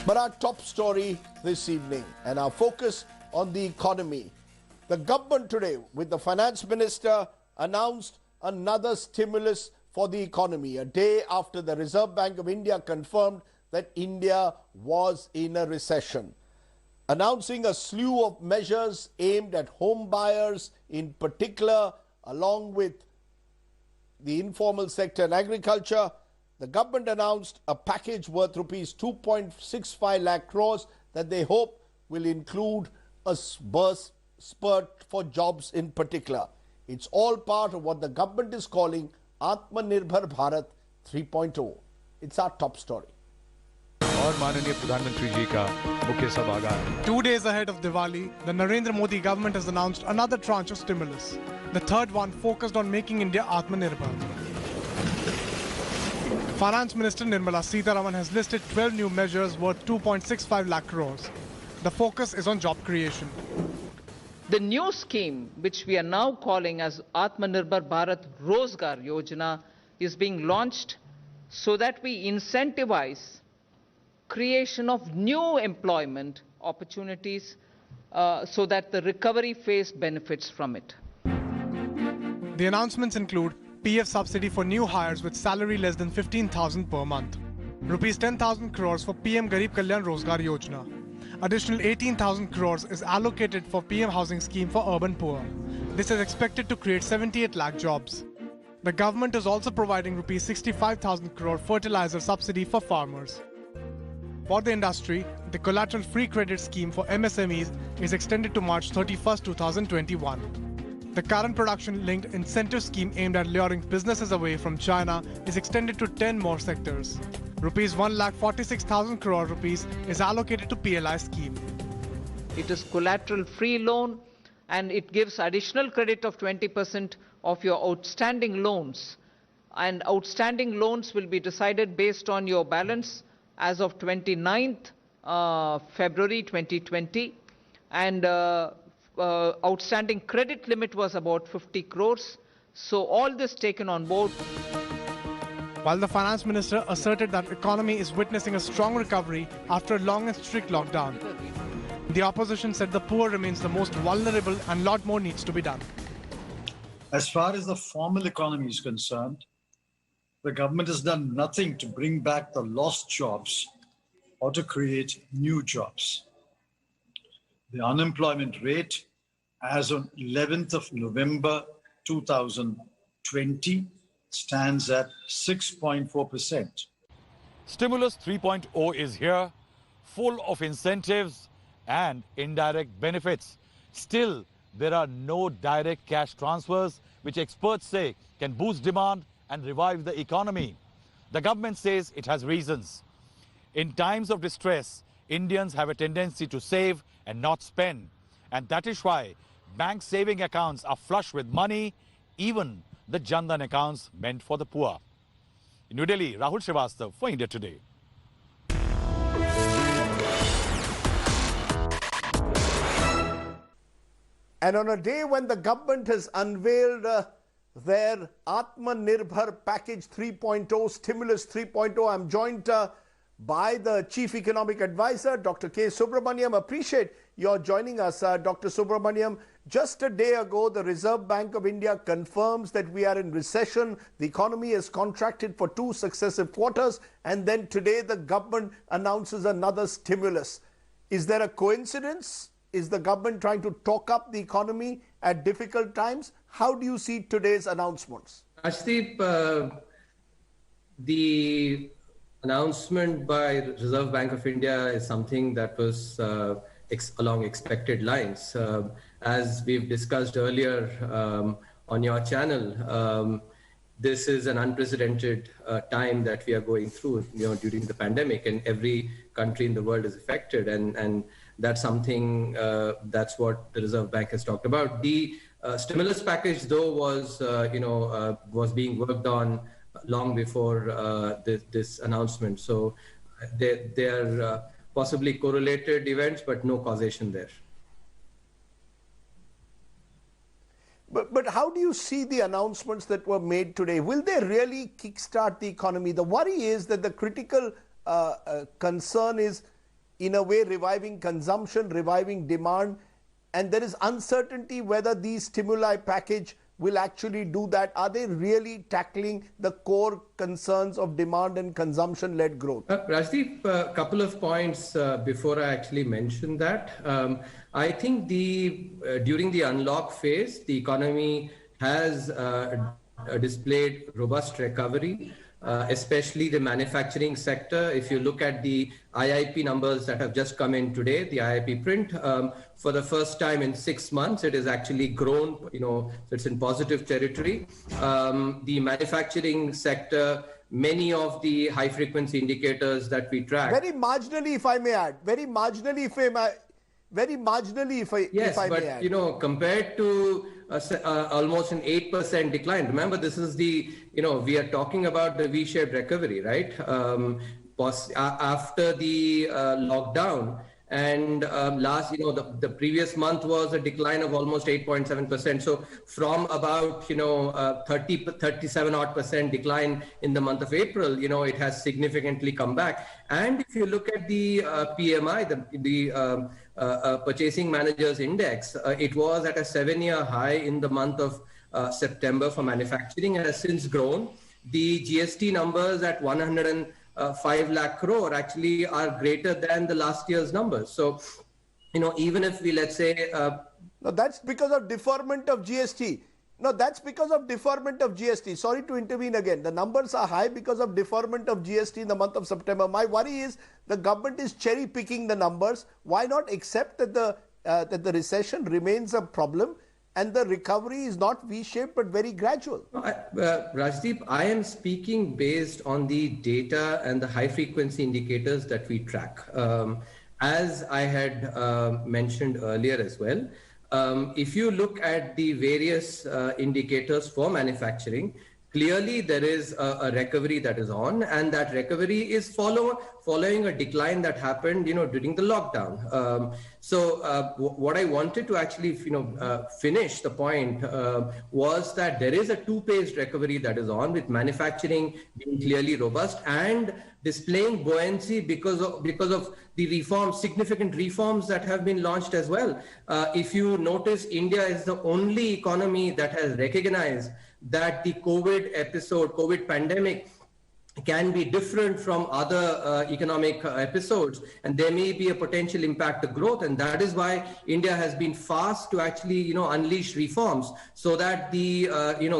But our top story this evening and our focus on the economy. The government today, with the Finance Minister, announced another stimulus for the economy, a day after the Reserve Bank of India confirmed that India was in a recession. Announcing a slew of measures aimed at home buyers in particular, along with the informal sector and agriculture, the government announced a package worth rupees 2.65 lakh crores that they hope will include a burst spurt for jobs in particular. It's all part of what the government is calling Atmanirbhar Bharat 3.0. It's our top story. और माननीय प्रधानमंत्री जी का मुख्य सभागार. 2 days ahead of Diwali, the Narendra Modi government has announced another tranche of stimulus. The third one focused on making India Atmanirbhar. Finance Minister Nirmala Sitharaman has listed 12 new measures worth 2.65 lakh crores. The focus is on job creation. The new scheme, which we are now calling as Atmanirbhar Bharat Rozgar Yojana, is being launched so that we incentivize creation of new employment opportunities so that the recovery phase benefits from it. The announcements include PF subsidy for new hires with salary less than 15,000 per month, rupees 10,000 crores for PM Garib Kalyan Rozgar Yojana. Additional 18,000 crores is allocated for PM housing scheme for urban poor. This is expected to create 78 lakh jobs. The government is also providing rupees 65,000 crore fertilizer subsidy for farmers. For the industry, the collateral-free credit scheme for MSMEs is extended to March 31st, 2021. The current production-linked incentive scheme aimed at luring businesses away from China is extended to 10 more sectors. Rupees 1,46,000 crore rupees is allocated to PLI scheme. It is collateral-free loan and it gives additional credit of 20% of your outstanding loans. And outstanding loans will be decided based on your balance as of 29th February 2020, and outstanding credit limit was about 50 crores. So all this taken on board. While the finance minister asserted that the economy is witnessing a strong recovery after a long and strict lockdown, the opposition said the poor remains the most vulnerable and lot more needs to be done. As far as the formal economy is concerned, the government has done nothing to bring back the lost jobs or to create new jobs. The unemployment rate as on 11th of November 2020 stands at 6.4%. Stimulus 3.0 is here, full of incentives and indirect benefits. Still, there are no direct cash transfers, which experts say can boost demand and revive the economy. The government says it has reasons. In times of distress, Indians have a tendency to save and not spend. And that is why bank saving accounts are flush with money, even the Jan Dhan accounts meant for the poor. In New Delhi, Rahul Srivastava for India Today. And on a day when the government has unveiled their Atmanirbhar Package 3.0, Stimulus 3.0, I'm joined by the Chief Economic Advisor, Dr. K. Subramaniam. Appreciate your joining us, Dr. Subramaniam. Just a day ago, the Reserve Bank of India confirms that we are in recession. The economy has contracted for 2 successive quarters. And then today, the government announces another stimulus. Is there a coincidence? Is the government trying to talk up the economy at difficult times? How do you see today's announcements? Rajdeep, the announcement by Reserve Bank of India is something that was along expected lines. As we've discussed earlier on your channel, this is an unprecedented time that we are going through, during the pandemic, and every country in the world is affected, and that's something that's what the Reserve Bank has talked about. The stimulus package, though, was being worked on long before this announcement. So they're possibly correlated events, but no causation there. But how do you see the announcements that were made today? Will they really kickstart the economy? The worry is that the critical concern is in a way reviving consumption, reviving demand, and there is uncertainty whether these stimuli package will actually do that. Are they really tackling the core concerns of demand and consumption-led growth? Rajdeep, a couple of points before I actually mention that. I think during the unlock phase, the economy has displayed robust recovery, especially the manufacturing sector. If you look at the IIP numbers that have just come in today, the IIP print, for the first time in 6 months, it has actually grown, so it's in positive territory. The manufacturing sector, many of the high frequency indicators that we track. Very marginally, if I may add, very marginally, if I may add. Compared to almost an 8% decline. Remember, this is we are talking about the V-shaped recovery, right? After the lockdown, and the previous month was a decline of almost 8.7%. So from about 37 odd percent decline in the month of April, it has significantly come back. And if you look at the PMI, the Purchasing Managers Index, it was at a 7-year high in the month of September for manufacturing and has since grown. The GST numbers at 105 lakh crore actually are greater than the last year's numbers. So, even if we, let's say... No, that's because of deferment of GST. No, that's because of deferment of GST. Sorry to intervene again. The numbers are high because of deferment of GST in the month of September. My worry is the government is cherry picking the numbers. Why not accept that the recession remains a problem and the recovery is not V-shaped but very gradual? Rajdeep, I am speaking based on the data and the high frequency indicators that we track. As I had mentioned earlier as well, if you look at the various indicators for manufacturing, clearly there is a recovery that is on, and that recovery is following a decline that happened, during the lockdown. What I wanted to actually, finish the point was that there is a two-paced recovery that is on, with manufacturing being clearly robust and displaying buoyancy because of the reforms, significant reforms that have been launched as well. If you notice, India is the only economy that has recognized that the COVID pandemic can be different from other economic episodes, and there may be a potential impact to growth, and that is why India has been fast to actually unleash reforms so that the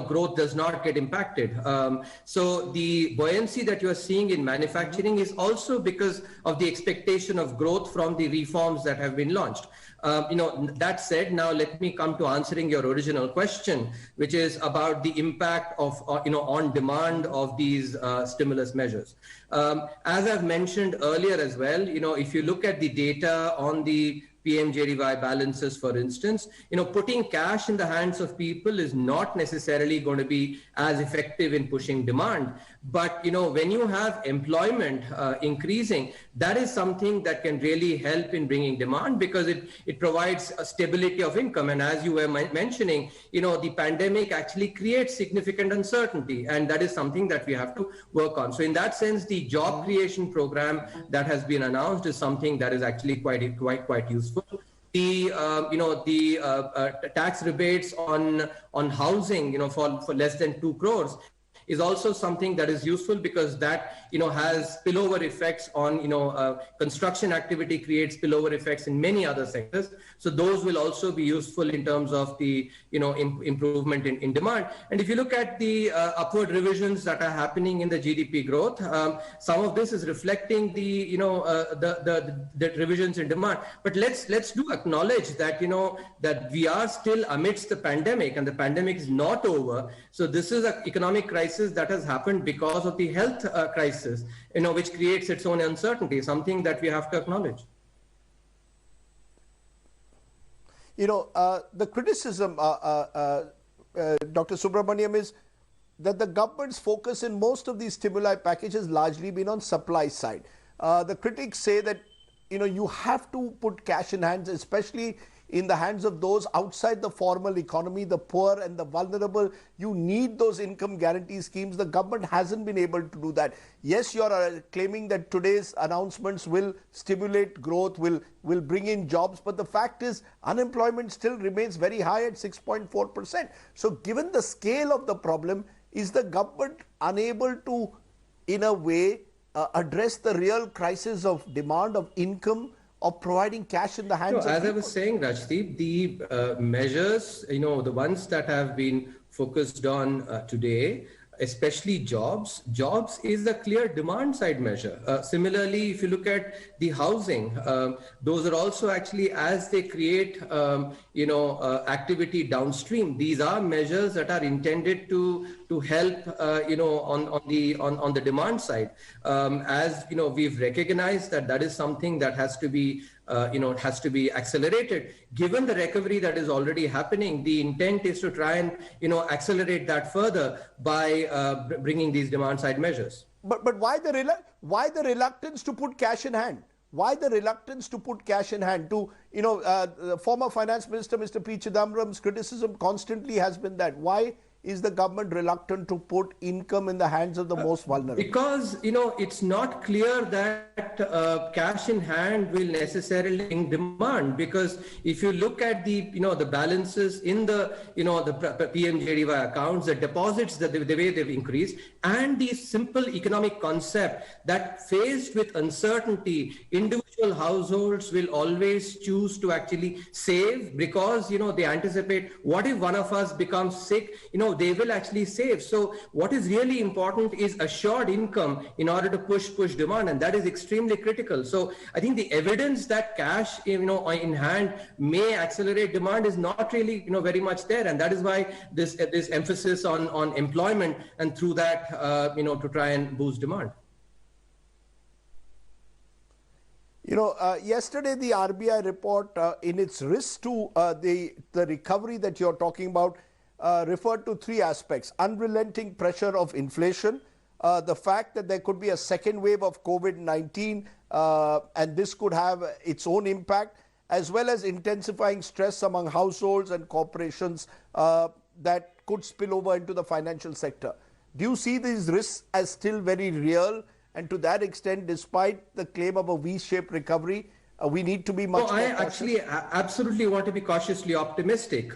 growth does not get impacted. So the buoyancy that you are seeing in manufacturing is also because of the expectation of growth from the reforms that have been launched. That said, now let me come to answering your original question, which is about the impact of, on demand of these stimulus measures. As I've mentioned earlier as well, if you look at the data on the PMJDY balances, for instance, putting cash in the hands of people is not necessarily going to be as effective in pushing demand. But, when you have employment increasing, that is something that can really help in bringing demand, because it provides a stability of income. And as you were mentioning, the pandemic actually creates significant uncertainty, and that is something that we have to work on. So in that sense, the job creation program that has been announced is something that is actually quite useful. The tax rebates on housing, for less than 2 crores is also something that is useful, because that has spillover effects on construction activity, creates spillover effects in many other sectors. So those will also be useful in terms of the improvement in demand. And if you look at the upward revisions that are happening in the GDP growth, some of this is reflecting the the revisions in demand. But let's do acknowledge that that we are still amidst the pandemic, and the pandemic is not over. So this is an economic crisis that has happened because of the health crisis, which creates its own uncertainty, something that we have to acknowledge. The criticism, Dr. Subramaniam, is that the government's focus in most of these stimuli packages has largely been on supply side. The critics say that you have to put cash in hands, especially in the hands of those outside the formal economy, the poor and the vulnerable. You need those income guarantee schemes. The government hasn't been able to do that. Yes, you're claiming that today's announcements will stimulate growth, will bring in jobs, but the fact is unemployment still remains very high at 6.4%. So given the scale of the problem, is the government unable to, in a way, address the real crisis of demand, of income, of providing cash in the hands of as people? I was saying, Rajdeep, the measures, the ones that have been focused on today, especially jobs is a clear demand side measure. Similarly, if you look at the housing, those are also actually, as they create activity downstream, these are measures that are intended to help on the demand side. As we've recognized that is something that has to be accelerated. Given the recovery that is already happening, the intent is to try and accelerate that further by bringing these demand side measures. But why the reluctance to put cash in hand? Why the reluctance to put cash in hand? The former Finance Minister, Mr. P. Chidambaram's criticism constantly has been that. Why is the government reluctant to put income in the hands of the most vulnerable? Because, it's not clear that cash in hand will necessarily in demand, because if you look at the balances in the PMJDY accounts, the deposits, the way they've increased, and the simple economic concept that faced with uncertainty, individual households will always choose to actually save, because, they anticipate, what if one of us becomes sick? They will actually save. So what is really important is assured income in order to push demand, and that is extremely critical. So I think the evidence that cash in hand may accelerate demand is not really very much there, and that is why this emphasis on employment, and through that to try and boost demand. Yesterday the RBI report in its risk to the recovery that you're talking about referred to three aspects: unrelenting pressure of inflation, the fact that there could be a second wave of COVID-19 and this could have its own impact, as well as intensifying stress among households and corporations that could spill over into the financial sector. Do you see these risks as still very real? And to that extent, despite the claim of a V-shaped recovery, we need to be much more cautious? I actually absolutely want to be cautiously optimistic.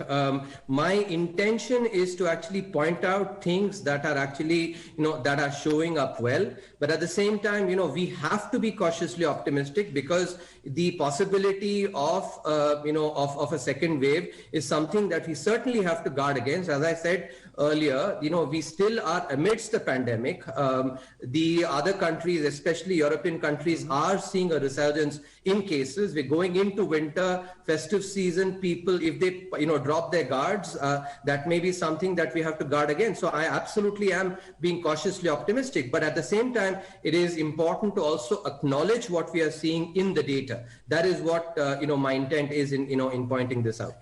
My intention is to actually point out things that are actually, that are showing up well. But at the same time, we have to be cautiously optimistic, because the possibility of, of a second wave is something that we certainly have to guard against. As I said earlier, we still are amidst the pandemic. The other countries, especially European countries, are seeing a resurgence in cases. We're going into winter, festive season. People, if they, drop their guards, that may be something that we have to guard against. So I absolutely am being cautiously optimistic. But at the same time, it is important to also acknowledge what we are seeing in the data. That is what, my intent is in pointing this out.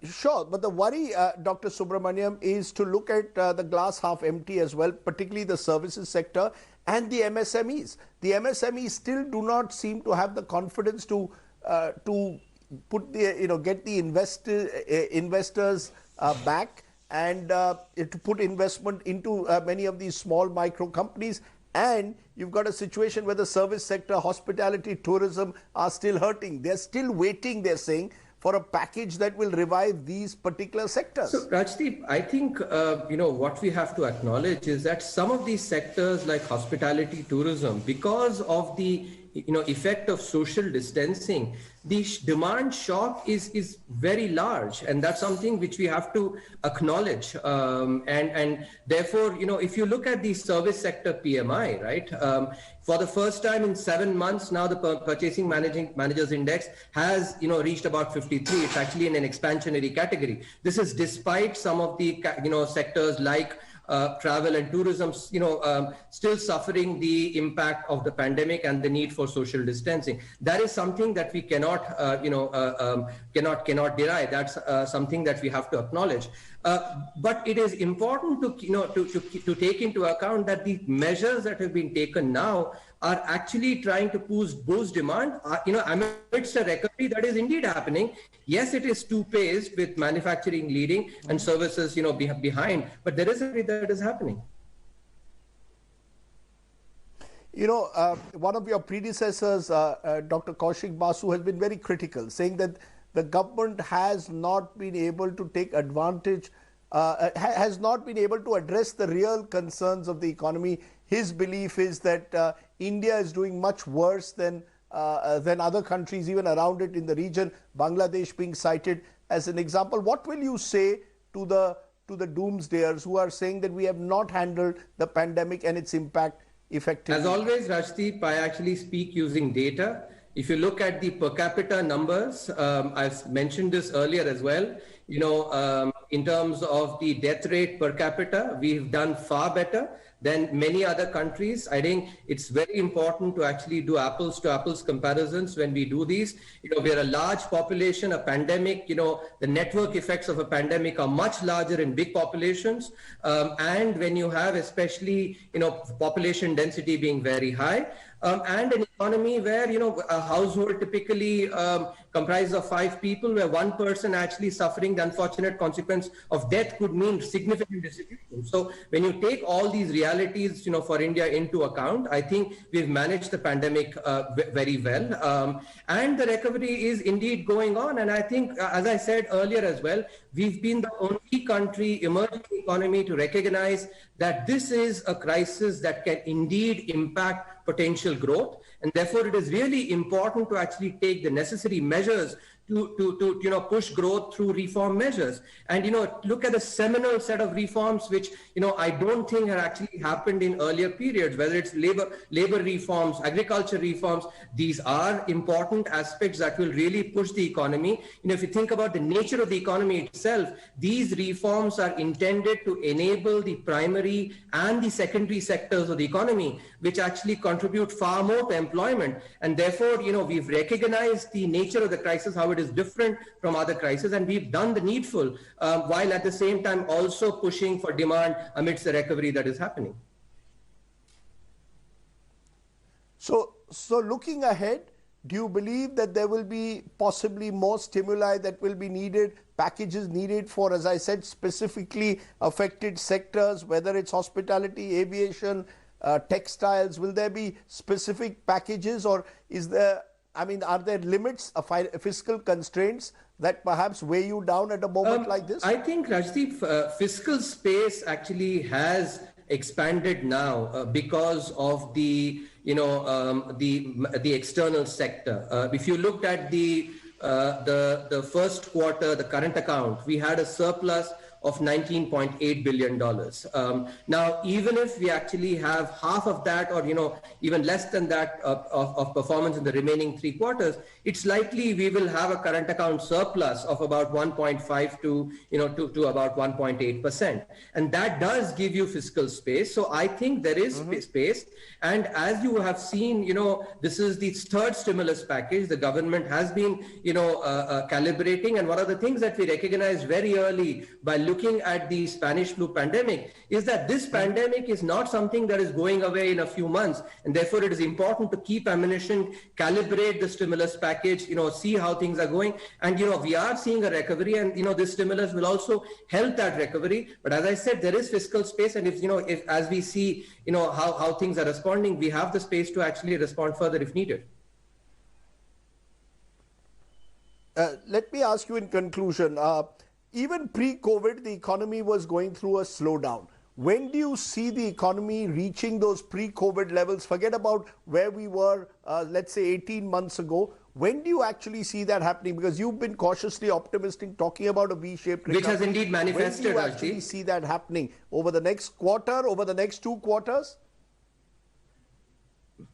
Sure, but the worry, Dr. Subramaniam, is to look at the glass half empty as well, particularly the services sector and the MSMEs. The MSMEs still do not seem to have the confidence to put the, get the investors back and to put investment into many of these small micro companies. And you've got a situation where the service sector, hospitality, tourism are still hurting. They're still waiting, they're saying, for a package that will revive these particular sectors. So, Rajdeep, I think, what we have to acknowledge is that some of these sectors like hospitality, tourism, because of the effect of social distancing, the demand shock is very large, and that's something which we have to acknowledge. And therefore, if you look at the service sector PMI, right, for the first time in 7 months now, the purchasing managers index has reached about 53. It's actually in an expansionary category. This is despite some of the sectors like travel and tourism, still suffering the impact of the pandemic and the need for social distancing. That is something that we cannot deny. That's something that we have to acknowledge. But it is important to take into account that the measures that have been taken now are actually trying to boost demand, amidst a recovery that is indeed happening. Yes, it is two-paced with manufacturing leading and services, behind, but there is a recovery that is happening. One of your predecessors, Dr. Kaushik Basu, has been very critical, saying that the government has not been able to take advantage, has not been able to address the real concerns of the economy. His belief is that India is doing much worse than other countries, even around it in the region, Bangladesh being cited as an example. What will you say to the doomsdayers who are saying that we have not handled the pandemic and its impact effectively? As always, Rajdeep, I actually speak using data. If you look at the per capita numbers, I've mentioned this earlier as well, in terms of the death rate per capita, we've done far better than many other countries. I think it's very important to actually do apples to apples comparisons when we do these. We're a large population, a pandemic, the network effects of a pandemic are much larger in big populations. And when you have especially, population density being very high, and an economy where, a household typically comprises of 5 people, where one person actually suffering the unfortunate consequence of death could mean significant distribution. So when you take all these realities, for India into account, I think we've managed the pandemic very well. And the recovery is indeed going on. And I think, as I said earlier as well, we've been the only country, emerging economy, to recognize that this is a crisis that can indeed impact potential growth, and therefore it is really important to actually take the necessary measures to push growth through reform measures. And look at the seminal set of reforms which I don't think have actually happened in earlier periods, whether it's labor reforms, agriculture reforms. These are important aspects that will really push the economy. If you think about the nature of the economy itself, these reforms are intended to enable the primary and the secondary sectors of the economy, which actually contribute far more to employment. And therefore, we've recognized the nature of the crisis, how it is different from other crises, and we've done the needful, while at the same time also pushing for demand amidst the recovery that is happening. So looking ahead, do you believe that there will be possibly more stimuli that will be needed, packages needed for, as I said, specifically affected sectors, whether it's hospitality, aviation, textiles? Will there be specific packages, or are there limits, fiscal constraints that perhaps weigh you down at a moment like this? I think, Rajdeep, fiscal space actually has expanded now because of the external sector. If you looked at the first quarter, the current account, we had a surplus of $19.8 billion. Now, even if we actually have half of that, or even less than that of performance in the remaining 3 quarters, it's likely we will have a current account surplus of about 1.5 to about 1.8%, and that does give you fiscal space. So I think there is space, and as you have seen, this is the third stimulus package. The government has been calibrating, and one of the things that we recognized very early by looking at the Spanish flu pandemic is that this pandemic is not something that is going away in a few months, and therefore it is important to keep ammunition, calibrate the stimulus package, see how things are going. And we are seeing a recovery, and this stimulus will also help that recovery. But as I said, there is fiscal space, and if as we see how things are responding, we have the space to actually respond further if needed. Let me ask you in conclusion, even pre-COVID, the economy was going through a slowdown. When do you see the economy reaching those pre-COVID levels? Forget about where we were, let's say 18 months ago. When do you actually see that happening? Because you've been cautiously optimistic, talking about a V-shaped recovery. Which has indeed manifested. When do you actually see that happening? Over the next quarter, over the next 2 quarters?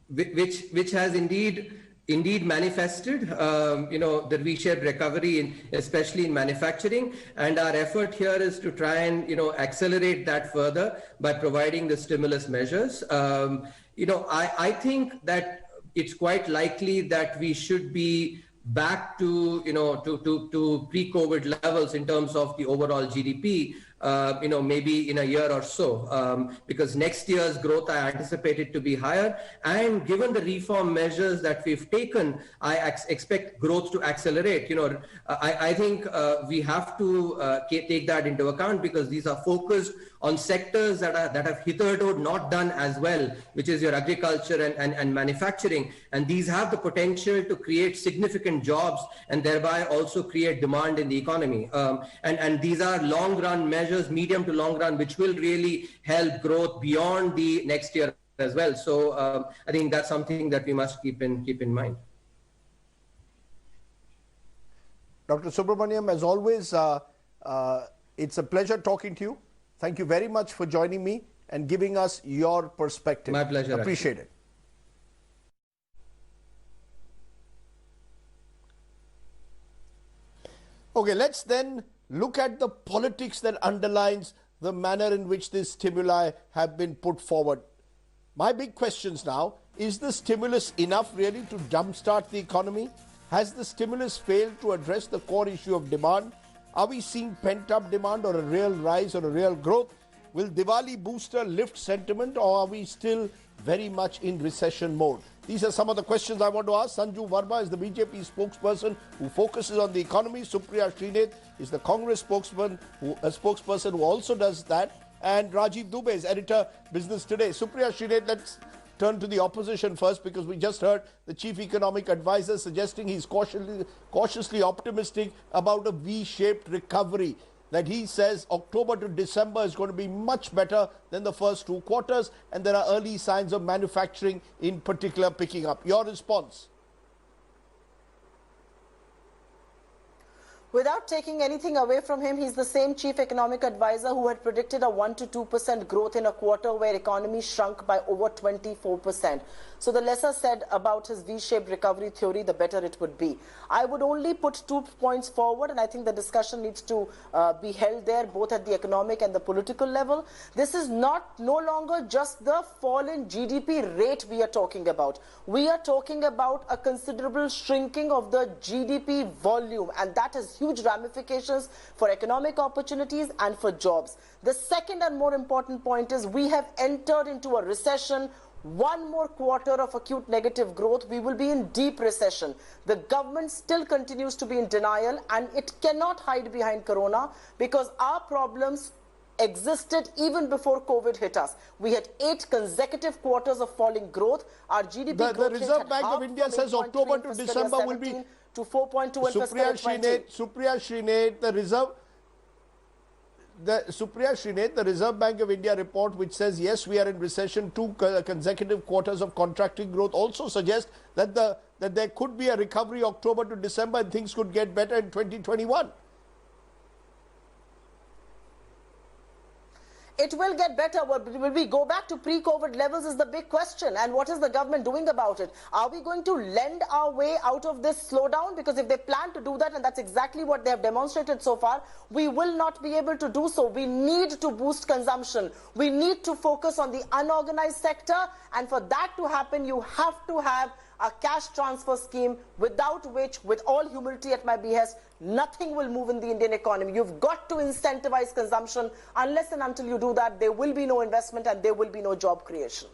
Which has indeed manifested, the V-shaped recovery, especially in manufacturing. And our effort here is to try and, accelerate that further by providing the stimulus measures. I think that it's quite likely that we should be back to, to pre-COVID levels in terms of the overall GDP, maybe in a year or so, because next year's growth I anticipate it to be higher. And given the reform measures that we've taken, I expect growth to accelerate. I think we have to take that into account, because these are focused on sectors that have hitherto not done as well, which is your agriculture and manufacturing. And these have the potential to create significant jobs and thereby also create demand in the economy. And these are long-run measures, medium to long run, which will really help growth beyond the next year as well. So I think that's something that we must keep in mind. Dr. Subramaniam, as always, it's a pleasure talking to you. Thank you very much for joining me and giving us your perspective. My pleasure. Appreciate it. Okay, let's then look at the politics that underlines the manner in which these stimuli have been put forward. My big questions now, is the stimulus enough really to jumpstart the economy? Has the stimulus failed to address the core issue of demand? Are we seeing pent-up demand or a real rise or a real growth? Will Diwali booster lift sentiment, or are we still very much in recession mode? These are some of the questions I want to ask. Sanju Verma is the BJP spokesperson who focuses on the economy. Supriya Srinath is the Congress spokesperson who also does that. And Rajiv Dubey is editor, Business Today. Supriya Srinath, let's turn to the opposition first, because we just heard the chief economic advisor suggesting he's cautiously optimistic about a V-shaped recovery. That he says October to December is going to be much better than the first 2 quarters, and there are early signs of manufacturing in particular picking up. Your response? Without taking anything away from him, he's the same chief economic advisor who had predicted a 1 to 2% growth in a quarter where economy shrunk by over 24%. So the lesser said about his V-shaped recovery theory, the better it would be. I would only put 2 points forward, and I think the discussion needs to be held there, both at the economic and the political level. This is no longer just the fall in GDP rate we are talking about. We are talking about a considerable shrinking of the GDP volume, and that has huge ramifications for economic opportunities and for jobs. The second and more important point is we have entered into a recession. 1 more quarter of acute negative growth, we will be in deep recession. The government still continues to be in denial, and it cannot hide behind Corona, because our problems existed even before COVID hit us. We had 8 consecutive quarters of falling growth. Our GDP growth the Reserve Bank of India says October to December will be to 4.2 in Supriya Srinath, the Reserve Bank of India report, which says yes, we are in recession, 2 consecutive quarters of contracting growth, also suggests that there could be a recovery October to December and things could get better in 2021. It will get better. Will we go back to pre-COVID levels is the big question. And what is the government doing about it? Are we going to lend our way out of this slowdown? Because if they plan to do that, and that's exactly what they have demonstrated so far, we will not be able to do so. We need to boost consumption. We need to focus on the unorganized sector. And for that to happen, you have to have a cash transfer scheme, without which, with all humility at my behest, nothing will move in the Indian economy. You've got to incentivize consumption. Unless and until you do that, there will be no investment and there will be no job creation.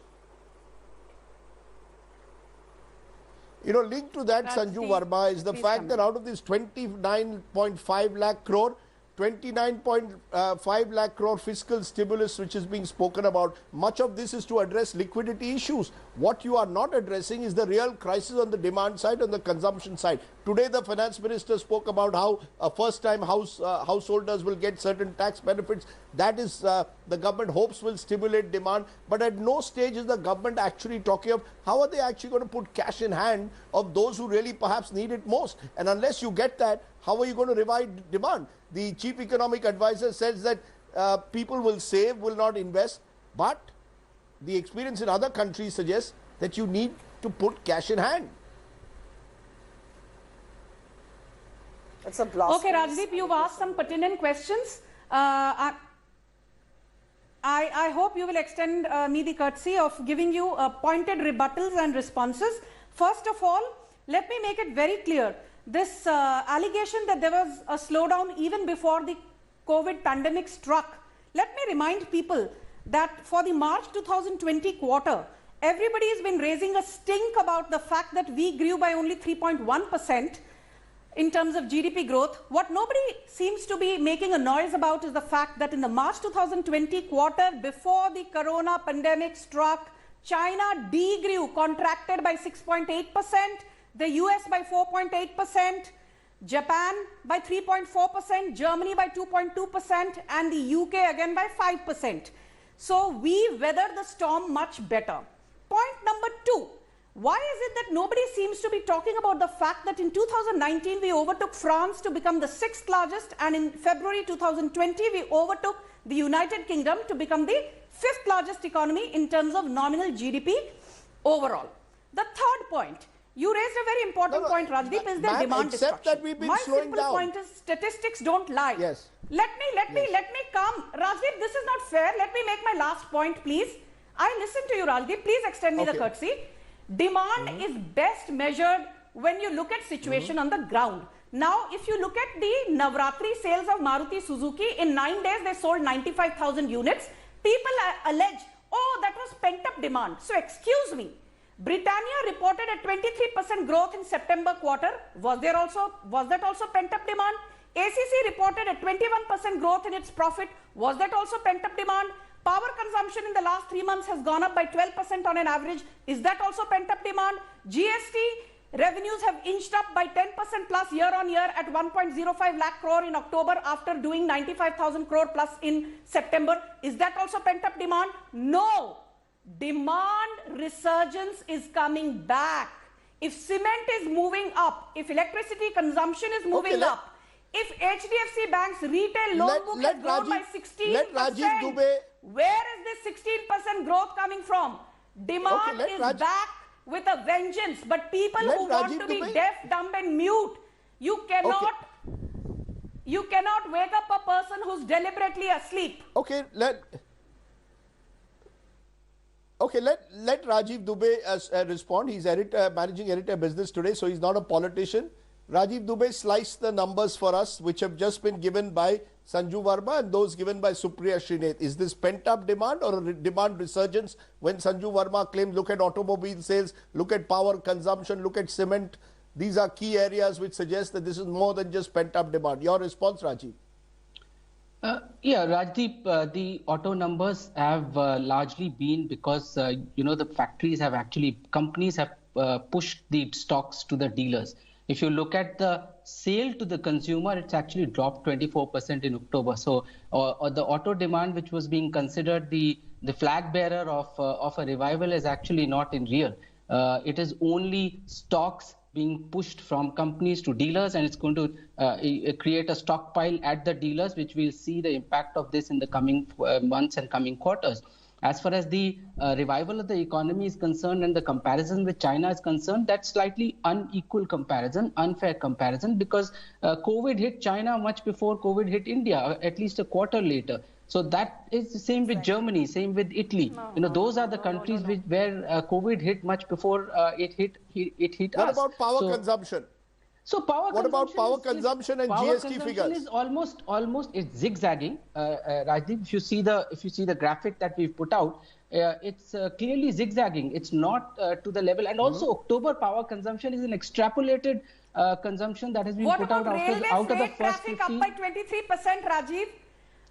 Linked to that, Sanju Verma, is the fact that out of this 29.5 lakh crore, 29.5 lakh crore fiscal stimulus which is being spoken about, much of this is to address liquidity issues. What you are not addressing is the real crisis on the demand side, on the consumption side. Today the finance minister spoke about how first-time householders will get certain tax benefits. That is the government hopes will stimulate demand, but at no stage is the government actually talking of how are they actually going to put cash in hand of those who really perhaps need it most. And unless you get that, how are you going to revive demand? The chief economic advisor says that people will save, will not invest, but the experience in other countries suggests that you need to put cash in hand. It's a blast. Okay, Rajdeep, you've asked some pertinent questions. I hope you will extend me the courtesy of giving you pointed rebuttals and responses. First of all, let me make it very clear this allegation that there was a slowdown even before the COVID pandemic struck. Let me remind people that for the March 2020 quarter, everybody has been raising a stink about the fact that we grew by only 3.1% in terms of GDP growth. What nobody seems to be making a noise about is the fact that in the March 2020 quarter, before the corona pandemic struck, China degrew, contracted by 6.8%, the US by 4.8%, Japan by 3.4%, Germany by 2.2%, and the UK again by 5%. So we weathered the storm much better. Point number 2, why is it that nobody seems to be talking about the fact that in 2019 we overtook France to become the 6th largest, and in February 2020 we overtook the United Kingdom to become the 5th largest economy in terms of nominal GDP overall. The third point, you raised a very important point, Rajdeep, is the demand destruction. That we've been My slowing simple down. point is statistics don't lie. Yes. Let me come. Rajdeep, this is not fair. Let me make my last point, please. I listen to you, Rajdeep. Please extend me the courtesy. Demand is best measured when you look at situation on the ground. Now, if you look at the Navratri sales of Maruti Suzuki, in 9 days they sold 95,000 units. People allege, oh, that was pent-up demand. So, excuse me. Britannia reported a 23% growth in September quarter. Was that also pent-up demand? ACC reported a 21% growth in its profit. Was that also pent-up demand? Power consumption in the last 3 months has gone up by 12% on an average. Is that also pent-up demand? GST revenues have inched up by 10% plus year on year at 1.05 lakh crore in October after doing 95,000 crore plus in September. Is that also pent-up demand? No. Demand resurgence is coming back. If cement is moving up, if electricity consumption is moving up, if HDFC Bank's retail loan book has grown by 16%, where is this 16% growth coming from? Demand is back with a vengeance. But people who want to be deaf, dumb and mute, you cannot wake up a person who's deliberately asleep. Let Rajiv Dubey respond. He's managing editor business today, so he's not a politician. Rajiv Dubey, slice the numbers for us, which have just been given by Sanju Verma and those given by Supriya Srinath. Is this pent-up demand or a demand resurgence when Sanju Verma claims, look at automobile sales, look at power consumption, look at cement. These are key areas which suggest that this is more than just pent-up demand. Your response, Rajiv? Yeah, Rajdeep, the auto numbers have largely been because, the factories have companies have pushed the stocks to the dealers. If you look at the sale to the consumer, it's actually dropped 24% in October. So the auto demand, which was being considered the flag bearer of a revival, is actually not in real. It is only stocks being pushed from companies to dealers, and it's going to create a stockpile at the dealers, which we'll see the impact of this in the coming months and coming quarters. As far as the revival of the economy is concerned and the comparison with China is concerned, that's slightly unequal comparison, unfair comparison, because COVID hit China much before COVID hit India, at least a quarter later. So that is the same with Germany, same with Italy. Those are the countries where COVID hit much before it hit us. What about power consumption? So what about power consumption and GST figures? Is almost it's zigzagging. Rajdeep, if you see the graphic that we've put out, it's clearly zigzagging. It's not to the level. And also October power consumption is an extrapolated consumption that has been put out out of the first 15. Traffic up by 23%, Rajiv.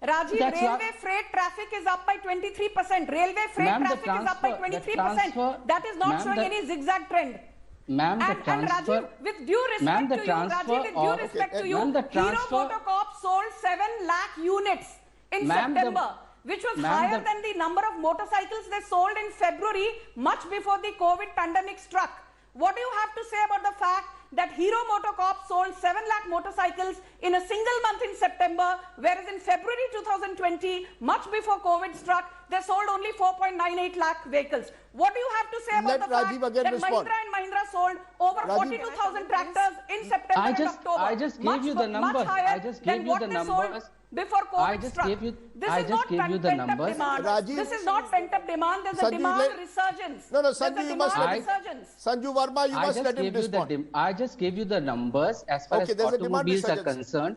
Railway freight traffic is up by 23%. Railway freight traffic is up by 23%. That is not showing any zigzag trend. Ma'am, the transfer. Rajiv, with due respect to you, Rajiv, with due respect to you, Hero MotoCorp sold 7 lakh units in September, which was higher than the number of motorcycles they sold in February, much before the COVID pandemic struck. What do you have to say about the fact that Hero MotoCorp sold 7 lakh motorcycles in a single month in September, whereas in February 2020, much before COVID struck, they sold only 4.98 lakh vehicles. What do you have to say about the fact that Mahindra and Mahindra sold over 42,000 tractors in September and October? I just gave you the numbers. I just gave you the numbers. before I COVID just struck. gave you. This I is just not gave you the pent-up numbers. demand. Rajiv, This is not pent-up demand. There's a Sanju, demand resurgence. No, There's a Sanju, you must demand let him. resurgence. Sanju Verma, you must let him respond. I just gave you the numbers as far Okay, as there's a demand automobiles are resurgence. concerned.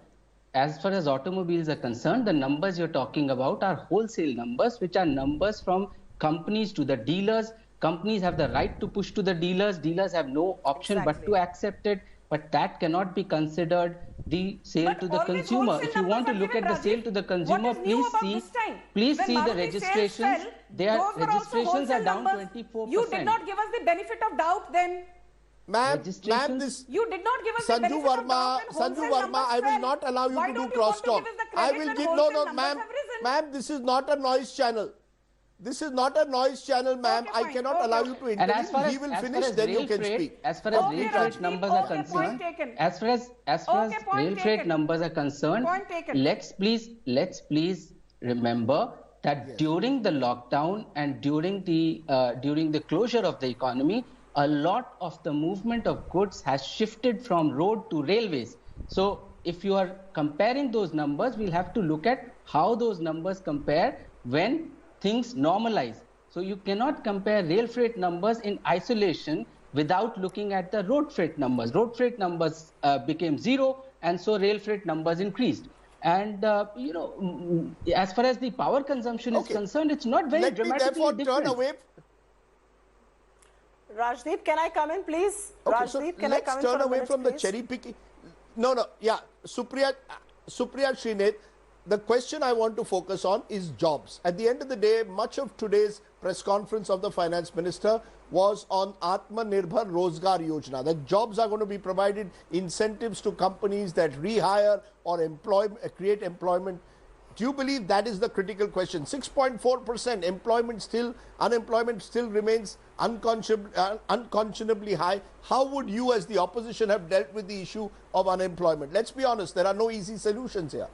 As far as automobiles are concerned, the numbers you're talking about are wholesale numbers, which are numbers from companies to the dealers. Companies have the right to push to the dealers. Dealers have no option but to accept it. But that cannot be considered the sale But to the all these consumer. wholesale If you want to numbers look are at the given, sale to the Rajiv. consumer, What is new about this time? please When see the Maruti sales registrations. fell, Their those were also registrations are wholesale down numbers. 24%. You did not give us the benefit of doubt then. Ma'am, Registrations- this You did not give us the Sanju benefit of Verma, doubt when Sanju wholesale Verma, numbers I will fell. not allow you Why to do don't you want to crosstalk. give us the I credit will when give wholesale no, numbers ma'am, have risen? ma'am. This is not a noise channel. This is not a noise channel, ma'am. Okay, I fine. cannot Okay, allow okay. you to And as far intervene. as, He will as finish, far as then you rail can freight, speak. as far as Okay, rail freight Rajdeep, numbers are okay, point concerned, taken. as far as Okay, point rail freight taken. numbers are concerned, Point taken. let's please remember that during the lockdown and during the closure of the economy, a lot of the movement of goods has shifted from road to railways. So if you are comparing those numbers, we'll have to look at how those numbers compare when things normalize. So you cannot compare rail freight numbers in isolation without looking at the road freight numbers. Road freight numbers became zero, and so rail freight numbers increased. And as far as the power consumption is concerned, it's not very Let me dramatically therefore different. turn away. Rajdeep, can I come in, please? Okay, so Rajdeep, can I let's come in turn for a away minute, from the please? cherry picking. No, yeah. Supriya Srinath, the question I want to focus on is jobs. At the end of the day, much of today's press conference of the finance minister was on Atmanirbhar Rozgar Yojana. That jobs are going to be provided, incentives to companies that rehire or create employment. Do you believe that is the critical question? 6.4% unemployment still remains unconscionably high. How would you as the opposition have dealt with the issue of unemployment? Let's be honest, there are no easy solutions here.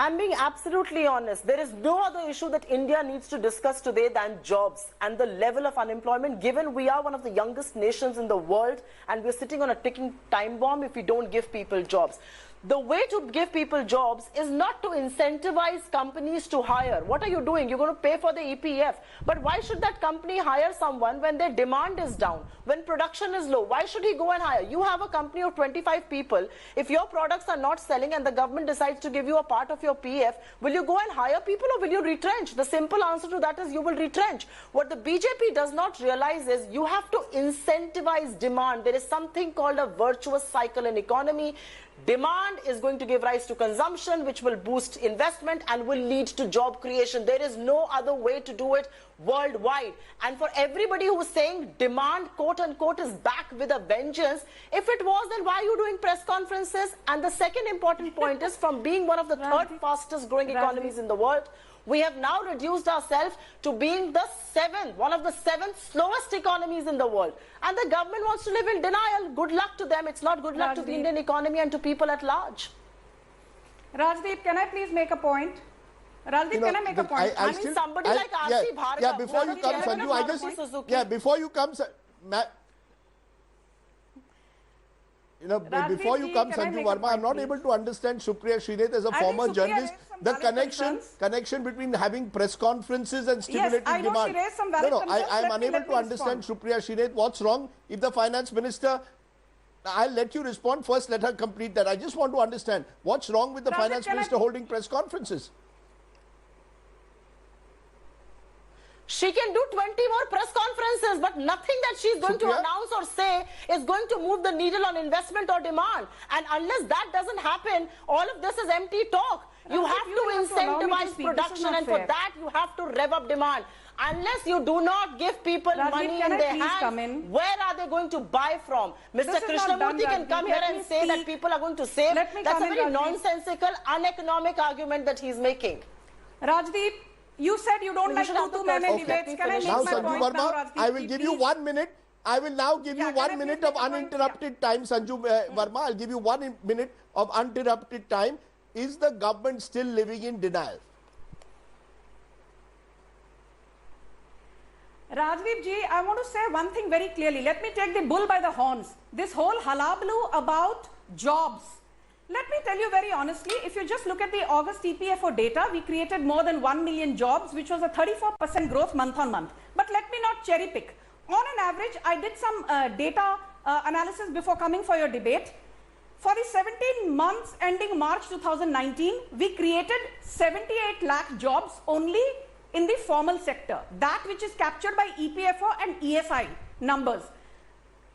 I'm being absolutely honest. There is no other issue that India needs to discuss today than jobs and the level of unemployment, given we are one of the youngest nations in the world and we're sitting on a ticking time bomb if we don't give people jobs. The way to give people jobs is not to incentivize companies to hire. What are you doing? You're going to pay for the EPF. But why should that company hire someone when their demand is down, when production is low? Why should he go and hire? You have a company of 25 people. If your products are not selling and the government decides to give you a part of your PF, will you go and hire people or will you retrench? The simple answer to that is you will retrench. What the BJP does not realize is you have to incentivize demand. There is something called a virtuous cycle in economy. Demand is going to give rise to consumption, which will boost investment and will lead to job creation. There is no other way to do it worldwide. And for everybody who is saying demand, quote unquote, is back with a vengeance, if it was, then why are you doing press conferences? And the second important point is, from being one of the third fastest growing economies in the world, we have now reduced ourselves to being one of the seventh slowest economies in the world. And the government wants to live in denial. Good luck to them. It's not good luck to the Indian economy and to people at large. Rajdeep, can I please make a point? Rajdeep, can I make a point? I mean, somebody like R.C. Bhargava. Yeah, before you come, Sanju, before you come, before you come, Sanju Verma, I'm not able to understand Supriya Srinath as a former journalist. The connection between having press conferences and stimulating demand. I'm unable to understand Supriya Srinath. What's wrong if the finance minister? I'll let you respond first. Let her complete that. I just want to understand what's wrong with the finance minister holding press conferences. She can do 20 more press conferences, but nothing that she's going to announce or say is going to move the needle on investment or demand. And unless that doesn't happen, all of this is empty talk. You have to incentivize production, and for that you have to rev up demand. Unless you do not give people money in their hands, where are they going to buy from? Mr. Krishnamurthy can come here and say that people are going to save. That's a very nonsensical, uneconomic argument that he's making. Rajdeep, you said you don't like two-man debates. Can I make my point now, Rajdeep? I will give you 1 minute. I will now give you 1 minute of uninterrupted time, Sanju Verma. I'll give you 1 minute of uninterrupted time. Is the government still living in denial? Rajdeep ji, I want to say one thing very clearly. Let me take the bull by the horns. This whole halablu about jobs. Let me tell you very honestly, if you just look at the August EPFO data, we created more than 1 million jobs, which was a 34% growth month on month. But let me not cherry pick. On an average, I did some data analysis before coming for your debate. For the 17 months ending March 2019, we created 78 lakh jobs only in the formal sector, that which is captured by EPFO and ESI numbers.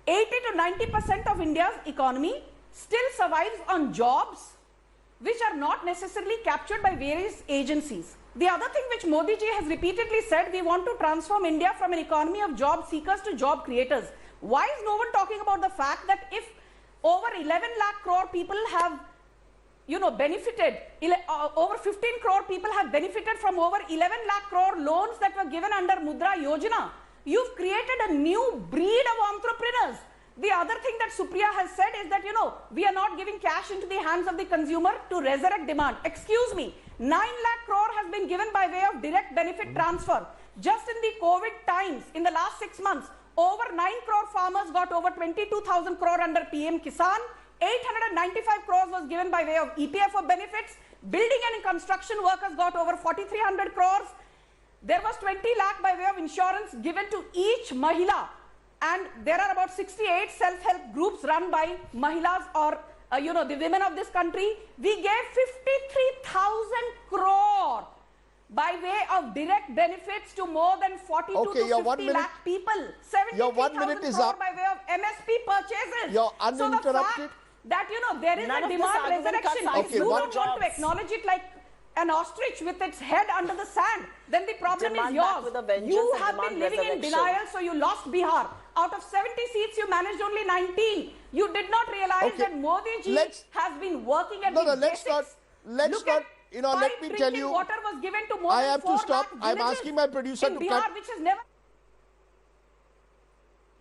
80 to 90% of India's economy still survives on jobs which are not necessarily captured by various agencies. The other thing which Modi ji has repeatedly said, we want to transform India from an economy of job seekers to job creators. Why is no one talking about the fact that if over 11 lakh crore people have benefited, over 15 crore people have benefited from over 11 lakh crore loans that were given under Mudra Yojana, you've created a new breed of entrepreneurs. The other thing that Supriya has said is that, we are not giving cash into the hands of the consumer to resurrect demand. Excuse me, 9 lakh crore has been given by way of direct benefit transfer. Just in the COVID times, in the last 6 months, over 9 crore farmers got over 22,000 crore under PM Kisan. 895 crores was given by way of EPFO benefits. Building and construction workers got over 4,300 crores. There was 20 lakh by way of insurance given to each Mahila. And there are about 68 self-help groups run by Mahilas or, the women of this country. We gave 53,000 crore by way of direct benefits to more than 42 to 50 lakh people. 73,000 crore by way of MSP purchases. You're uninterrupted. So the fact that, there is a demand resurrection, if you don't want to acknowledge it like an ostrich with its head under the sand, then the problem is yours. You have been living in denial, so you lost Bihar. Out of 70 seats, you managed only 19. You did not realize that Modi ji has been working at the basics. Let me tell you, water was given to more I than have 4 to stop. lakh I'm asking my producer to Bihar, cut. which has never...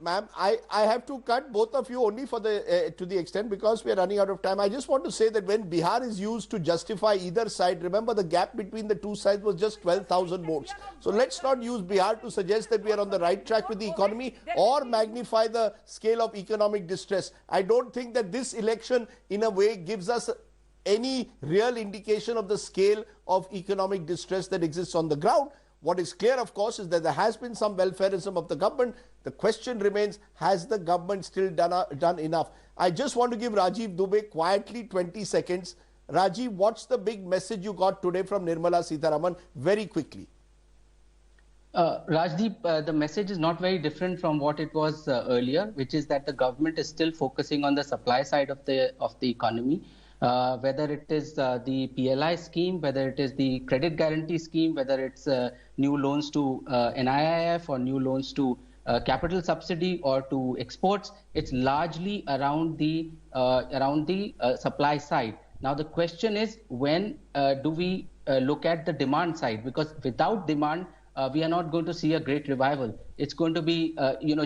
Ma'am, I have to cut both of you only for to the extent because we are running out of time. I just want to say that when Bihar is used to justify either side, remember the gap between the two sides was just 12,000 votes. So let's not use Bihar to suggest that we are on the right track with the economy or magnify the scale of economic distress. I don't think that this election in a way gives us any real indication of the scale of economic distress that exists on the ground. What is clear, of course, is that there has been some welfareism of the government. The question remains, has the government still done enough? I just want to give Rajiv Dubey quietly 20 seconds. Rajiv, what's the big message you got today from Nirmala Sitharaman? Very quickly. Rajdeep, the message is not very different from what it was earlier, which is that the government is still focusing on the supply side of the economy. Whether it is the PLI scheme, whether it is the credit guarantee scheme, whether it's new loans to NIIF or new loans to capital subsidy or to exports, it's largely around the supply side. Now the question is, when do we look at the demand side? Because without demand, we are not going to see a great revival. It's going to be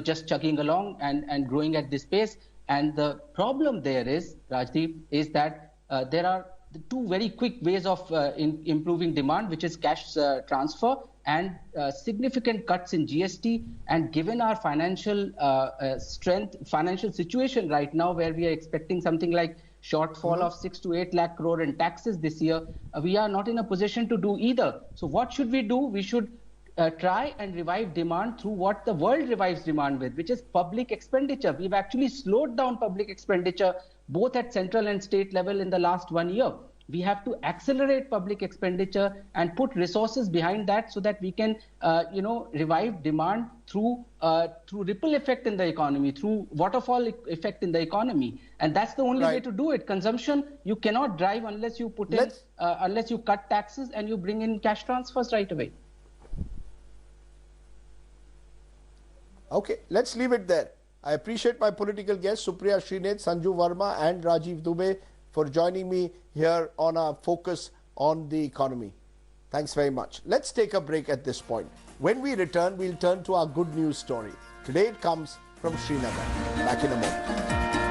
just chugging along and growing at this pace. And the problem there is, Rajdeep, is that there are two very quick ways of improving demand, which is cash transfer and significant cuts in GST. And given our financial financial situation right now, where we are expecting something like shortfall of 6 to 8 lakh crore in taxes this year, we are not in a position to do either. So what should we do? We should try and revive demand through what the world revives demand with, which is public expenditure. We've actually slowed down public expenditure both at central and state level in the last 1 year. We have to accelerate public expenditure and put resources behind that so that we can, revive demand through ripple effect in the economy, through waterfall effect in the economy. And that's the only way to do it. Consumption, you cannot drive unless you put in, unless you cut taxes and you bring in cash transfers right away. Okay, let's leave it there. I appreciate my political guests, Supriya Srinath, Sanju Verma and Rajiv Dubey, for joining me here on our focus on the economy. Thanks very much. Let's take a break at this point. When we return, we'll turn to our good news story. Today it comes from Srinagar. Back in a moment.